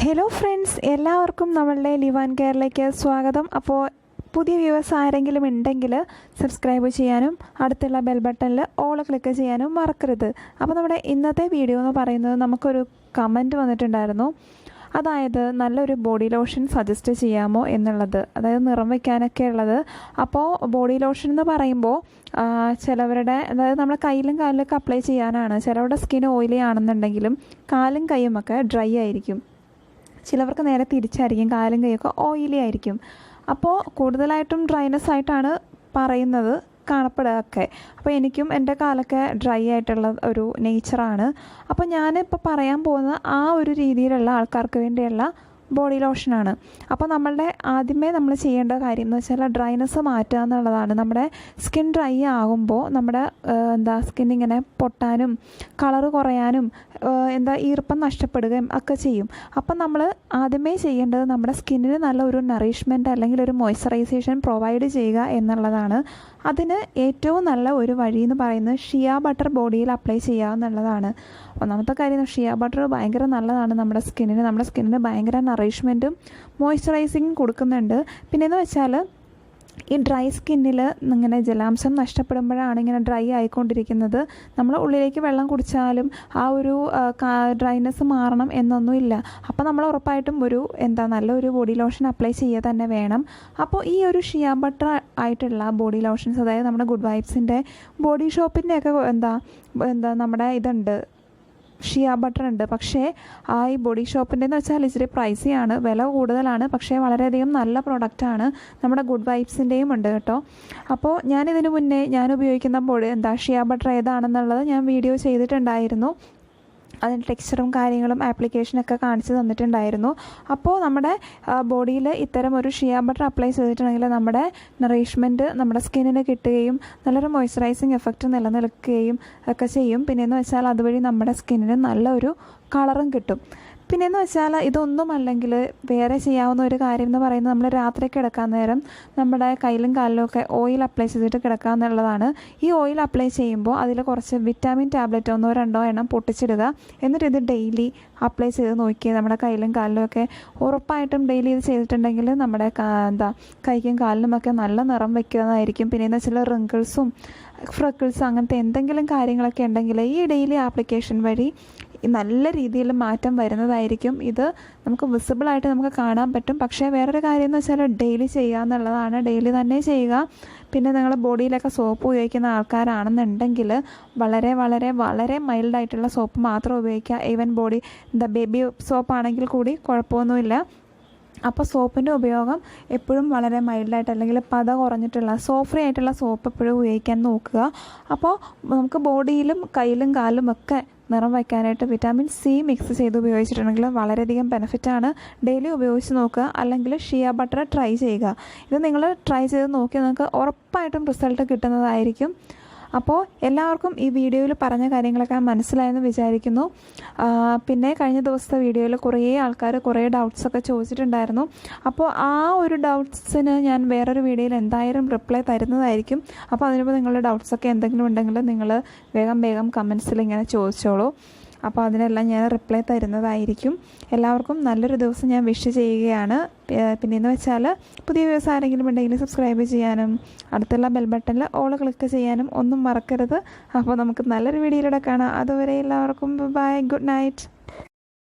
Hello friends, എല്ലാവർക്കും നമ്മളുടെ live and കെയറിലേക്ക് സ്വാഗതം. അപ്പോൾ പുതിയ വ്യൂവേഴ്സ് ആരെങ്കിലും ഉണ്ടെങ്കിൽ സബ്സ്ക്രൈബ് ചെയ്യാനും അടുത്തുള്ള ബെൽ ബട്ടണിൽ ഓൾ ക്ലിക്ക് ചെയ്യാനും മറക്കരുത്. അപ്പോൾ നമ്മുടെ ഇന്നത്തെ വീഡിയോ എന്ന് പറയുന്നത്, നമുക്കൊരു കമൻറ്റ് വന്നിട്ടുണ്ടായിരുന്നു. അതായത് നല്ലൊരു ബോഡി ലോഷൻ സജസ്റ്റ് ചെയ്യാമോ എന്നുള്ളത്, അതായത് നിറം വയ്ക്കാനൊക്കെ ഉള്ളത്. അപ്പോൾ ബോഡി ലോഷൻ എന്ന് പറയുമ്പോൾ ചിലവരുടെ, അതായത് നമ്മുടെ കയ്യിലും കാലിലൊക്കെ അപ്ലൈ ചെയ്യാനാണ്. ചിലവരുടെ സ്കിൻ ഓയിലി ആണെന്നുണ്ടെങ്കിലും കാലും കൈയുമൊക്കെ ഡ്രൈ ആയിരിക്കും. ചിലവർക്ക് നേരെ തിരിച്ചായിരിക്കും, കാലും കൈയൊക്കെ ഓയിലി ആയിരിക്കും. അപ്പോൾ കൂടുതലായിട്ടും ഡ്രൈനെസ് ആയിട്ടാണ് പറയുന്നത് കാണപ്പെടുകയൊക്കെ. അപ്പോൾ എനിക്കും എൻ്റെ കാലൊക്കെ ഡ്രൈ ആയിട്ടുള്ള ഒരു നേച്ചറാണ്. അപ്പോൾ ഞാനിപ്പോൾ പറയാൻ പോകുന്ന ആ ഒരു രീതിയിലുള്ള ആൾക്കാർക്ക് വേണ്ടിയുള്ള ബോഡി ലോഷനാണ്. അപ്പോൾ ആദ്യമേ നമ്മൾ ചെയ്യേണ്ട കാര്യം എന്ന് വെച്ചാൽ ഡ്രൈനെസ് മാറ്റുക എന്നുള്ളതാണ്. നമ്മുടെ സ്കിൻ ഡ്രൈ ആകുമ്പോൾ നമ്മുടെ സ്കിന്നിങ്ങനെ പൊട്ടാനും കളറ് കുറയാനും ഈർപ്പം നഷ്ടപ്പെടുകയും ഒക്കെ ചെയ്യും. അപ്പം നമ്മൾ ആദ്യമേ ചെയ്യേണ്ടത് നമ്മുടെ സ്കിന്നിന് നല്ല ഒരു നറിഷ്മെൻറ്റ് അല്ലെങ്കിൽ ഒരു മോയ്സ്ചറൈസേഷൻ പ്രൊവൈഡ് ചെയ്യുക എന്നുള്ളതാണ്. അതിന് ഏറ്റവും നല്ല ഒരു വഴി എന്ന് പറയുന്നത് ഷിയ ബട്ടർ ബോഡിയിൽ അപ്ലൈ ചെയ്യുക എന്നുള്ളതാണ്. ഒന്നാമത്തെ കാര്യം, ഷിയ ബട്ടർ ഭയങ്കര നല്ലതാണ് നമ്മുടെ സ്കിന്നിന് ഭയങ്കര നറിഷ്മെൻറ്റും മോയ്സ്ചറൈസിങ്ങും കൊടുക്കുന്നുണ്ട്. പിന്നെയെന്ന് വെച്ചാൽ ഈ ഡ്രൈ സ്കിന്നിൽ ഇങ്ങനെ ജലാംശം നഷ്ടപ്പെടുമ്പോഴാണ് ഇങ്ങനെ ഡ്രൈ ആയിക്കൊണ്ടിരിക്കുന്നത്. നമ്മൾ ഉള്ളിലേക്ക് വെള്ളം കുടിച്ചാലും ആ ഒരു ഡ്രൈനെസ് മാറണം എന്നൊന്നുമില്ല. അപ്പോൾ നമ്മൾ ഉറപ്പായിട്ടും നല്ലൊരു ബോഡി ലോഷൻ അപ്ലൈ ചെയ്യുക തന്നെ വേണം. അപ്പോൾ ഈ ഒരു ഷിയ ബട്ടർ ആയിട്ടുള്ള ബോഡി ലോഷൻസ്, അതായത് നമ്മുടെ ഗുഡ് വൈബ്സിൻ്റെ ബോഡി ഷോപ്പിൻ്റെയൊക്കെ നമ്മുടെ ഇതുണ്ട്, ഷിയ ബട്ടർ ഉണ്ട്. പക്ഷേ ഈ ബോഡി ഷോപ്പിൻ്റെ എന്ന് വെച്ചാൽ ഇച്ചിരി പ്രൈസിയാണ്, വില കൂടുതലാണ്. പക്ഷേ വളരെയധികം നല്ല പ്രൊഡക്റ്റാണ്. നമ്മുടെ ഗുഡ് വൈബ്സിൻ്റെയും ഉണ്ട് കേട്ടോ. അപ്പോൾ ഞാനിതിനു മുന്നേ ഞാൻ ഉപയോഗിക്കുന്ന ഷിയ ബട്ടർ ഏതാണെന്നുള്ളത് ഞാൻ വീഡിയോ ചെയ്തിട്ടുണ്ടായിരുന്നു. അതിൻ്റെ ടെക്സ്ചറും കാര്യങ്ങളും ആപ്ലിക്കേഷനൊക്കെ കാണിച്ച് തന്നിട്ടുണ്ടായിരുന്നു. അപ്പോൾ നമ്മുടെ ബോഡിയിൽ ഇത്തരം ഒരു ഷിയ ബട്ടർ അപ്ലൈ ചെയ്തിട്ടുണ്ടെങ്കിൽ നമ്മുടെ നറിഷ്മെൻറ്റ് നമ്മുടെ സ്കിന്നിന് കിട്ടുകയും നല്ലൊരു മോയ്സ്ചറൈസിങ് എഫക്റ്റ് നിലനിൽക്കുകയും ഒക്കെ ചെയ്യും. പിന്നെയെന്ന് വെച്ചാൽ അതുവഴി നമ്മുടെ സ്കിന്നിന് നല്ലൊരു കളറും കിട്ടും. പിന്നെയെന്ന് വെച്ചാൽ ഇതൊന്നും അല്ലെങ്കിൽ വേറെ ചെയ്യാവുന്ന ഒരു കാര്യം എന്ന് പറയുന്നത്, നമ്മൾ രാത്രി കിടക്കാൻ നേരം നമ്മുടെ കയ്യിലും കാലിലും ഒക്കെ ഓയിൽ അപ്ലൈ ചെയ്തിട്ട് കിടക്കുക എന്നുള്ളതാണ്. ഈ ഓയിൽ അപ്ലൈ ചെയ്യുമ്പോൾ അതിൽ കുറച്ച് വിറ്റാമിൻ ടാബ്ലറ്റ് 1-2 എണ്ണം പൊട്ടിച്ചിടുക. എന്നിട്ട് ഇത് ഡെയിലി അപ്ലൈ ചെയ്ത് നോക്കിയത് നമ്മുടെ കയ്യിലും കാലിലും ഒക്കെ ഉറപ്പായിട്ടും ഡെയിലി ഇത് ചെയ്തിട്ടുണ്ടെങ്കിൽ നമ്മുടെ കൈക്കും കാലിനുമൊക്കെ നല്ല നിറം വയ്ക്കുന്നതായിരിക്കും. പിന്നെയെന്ന് വെച്ചാൽ റിങ്കിൾസും ഫ്രക്കിൾസും അങ്ങനത്തെ എന്തെങ്കിലും കാര്യങ്ങളൊക്കെ ഉണ്ടെങ്കിൽ ഈ ഡെയിലി ആപ്ലിക്കേഷൻ വഴി നല്ല രീതിയിൽ മാറ്റം വരുന്നതായിരിക്കും. ഇത് നമുക്ക് വിസിബിളായിട്ട് നമുക്ക് കാണാൻ പറ്റും. പക്ഷേ വേറൊരു കാര്യം എന്ന് വെച്ചാൽ ഡെയിലി ചെയ്യുക എന്നുള്ളതാണ്. ഡെയിലി തന്നെ ചെയ്യുക. പിന്നെ നിങ്ങൾ ബോഡിയിലൊക്കെ സോപ്പ് ഉപയോഗിക്കുന്ന ആൾക്കാരാണെന്നുണ്ടെങ്കിൽ വളരെ വളരെ വളരെ മൈൽഡായിട്ടുള്ള സോപ്പ് മാത്രം ഉപയോഗിക്കുക. ഈവൻ ബേബി സോപ്പാണെങ്കിൽ കൂടി കുഴപ്പമൊന്നുമില്ല. അപ്പോൾ സോപ്പിൻ്റെ ഉപയോഗം എപ്പോഴും വളരെ മൈൽഡായിട്ട് അല്ലെങ്കിൽ പത കുറഞ്ഞിട്ടുള്ള ഫ്രീ ആയിട്ടുള്ള സോപ്പ് എപ്പോഴും ഉപയോഗിക്കാൻ നോക്കുക. അപ്പോൾ നമുക്ക് ബോഡിയിലും കയ്യിലും കാലിലും ഒക്കെ നിറം വയ്ക്കാനായിട്ട് വിറ്റാമിൻ സി മിക്സ് ചെയ്ത് ഉപയോഗിച്ചിട്ടുണ്ടെങ്കിൽ വളരെയധികം ബെനിഫിറ്റാണ്. ഡെയിലി ഉപയോഗിച്ച് നോക്കുക. അല്ലെങ്കിൽ ഷിയ ബട്ടർ ട്രൈ ചെയ്യുക. ഇത് നിങ്ങൾ ട്രൈ ചെയ്ത് നോക്കി നിങ്ങൾക്ക് ഉറപ്പായിട്ടും റിസൾട്ട് കിട്ടുന്നതായിരിക്കും. അപ്പോൾ എല്ലാവർക്കും ഈ വീഡിയോയിൽ പറഞ്ഞ കാര്യങ്ങളൊക്കെ മനസ്സിലായെന്ന് വിചാരിക്കുന്നു. പിന്നെ കഴിഞ്ഞ ദിവസത്തെ വീഡിയോയിൽ കുറേ ആൾക്കാർ കുറേ ഡൗട്ട്സൊക്കെ ചോദിച്ചിട്ടുണ്ടായിരുന്നു. അപ്പോൾ ആ ഒരു ഡൗട്ട്സിന് ഞാൻ വേറൊരു വീഡിയോയിൽ എന്തായാലും റിപ്ലൈ തരുന്നതായിരിക്കും. അപ്പോൾ അതിനുമ്പോൾ നിങ്ങളുടെ ഡൗട്ട്സൊക്കെ എന്തെങ്കിലും ഉണ്ടെങ്കിൽ നിങ്ങൾ വേഗം കമൻസിൽ ഇങ്ങനെ ചോദിച്ചോളൂ. അപ്പോൾ അതിനെല്ലാം ഞാൻ റിപ്ലൈ തരുന്നതായിരിക്കും. എല്ലാവർക്കും നല്ലൊരു ദിവസം ഞാൻ വിഷ് ചെയ്യുകയാണ്. പിന്നെയെന്ന് വെച്ചാൽ പുതിയ വ്യൂവേഴ്സ് ആരെങ്കിലും ഉണ്ടെങ്കിൽ സബ്സ്ക്രൈബ് ചെയ്യാനും അടുത്തുള്ള ബെൽ ബട്ടണിൽ ഓൾ ക്ലിക്ക് ചെയ്യാനും ഒന്നും മറക്കരുത്. അപ്പോൾ നമുക്ക് നല്ലൊരു വീഡിയോയിലൂടെ കാണാം. അതുവരെ എല്ലാവർക്കും ബൈ, ഗുഡ് നൈറ്റ്.